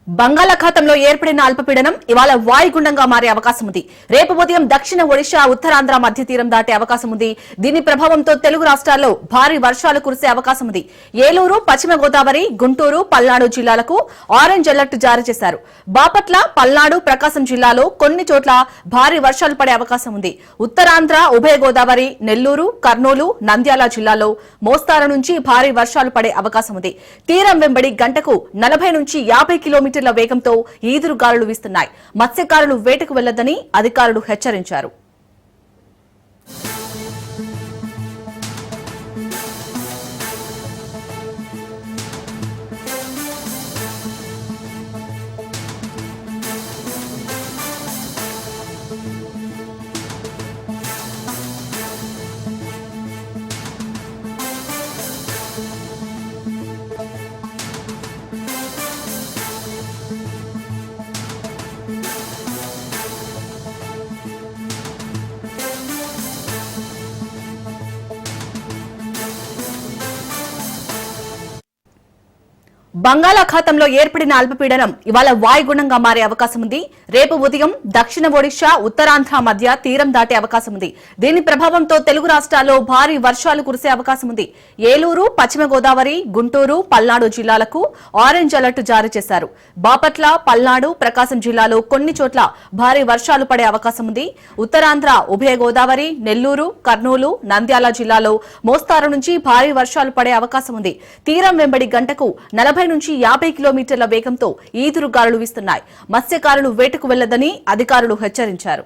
బంగాళాఖాతంలో ఏర్పడిన అల్పపీడనం ఇవాళ వాయుగుండంగా మారే అవకాశం ఉంది. రేపు ఉదయం దక్షిణ ఒడిశా, ఉత్తరాంధ్ర మధ్య తీరం దాటే అవకాశం ఉంది. దీని ప్రభావంతో తెలుగు రాష్ట్రాల్లో భారీ వర్షాలు కురిసే అవకాశం ఉంది. ఏలూరు, పశ్చిమ గోదావరి, గుంటూరు, పల్నాడు జిల్లాలకు ఆరెంజ్ అలర్ట్ జారీ చేశారు. బాపట్ల, పల్నాడు, ప్రకాశం జిల్లాలో కొన్ని చోట్ల భారీ వర్షాలు పడే అవకాశం ఉంది. ఉత్తరాంధ్ర, ఉభయ గోదావరి, నెల్లూరు, కర్నూలు, నంద్యాల జిల్లాలో మోస్తారు నుంచి భారీ వర్షాలు పడే అవకాశం ఉంది. తీరం వెంబడి గంటకు 40 నుంచి 50 కిలోమీటర్ల వేగంతో ఈదురుగాలులు వీస్తున్నాయి. మత్స్యకారులు వేటకు వెళ్లొద్దని అధికారులు హెచ్చరించారు. బంగాళాఖాతంలో ఏర్పడిన అల్పపీడనం ఇవాళ వాయుగుండంగా మారే అవకాశం ఉంది. రేపు ఉదయం దక్షిణ ఒడిశా, ఉత్తరాంధ్ర మధ్య తీరం దాటే అవకాశం ఉంది. దీని ప్రభావంతో తెలుగు రాష్ట్రాల్లో భారీ వర్షాలు కురిసే అవకాశం ఉంది. ఏలూరు, పశ్చిమ గోదావరి, గుంటూరు, పల్నాడు జిల్లాలకు ఆరెంజ్ అలర్ట్ జారీ చేశారు. బాపట్ల, పల్నాడు, ప్రకాశం జిల్లాలో కొన్ని చోట్ల భారీ వర్షాలు పడే అవకాశం ఉంది. ఉత్తరాంధ్ర, ఉభయ గోదావరి, నెల్లూరు, కర్నూలు, నంద్యాల జిల్లాలో మోస్తారు నుంచి భారీ వర్షాలు పడే అవకాశం ఉంది. తీరం వెంబడి గంటకు 40 నుంచి 50 కిలోమీటర్ల వేగంతో ఈదురుగాలులు వీస్తున్నాయి. మత్స్యకారులు వేటకు వెళ్లొద్దని అధికారులు హెచ్చరించారు.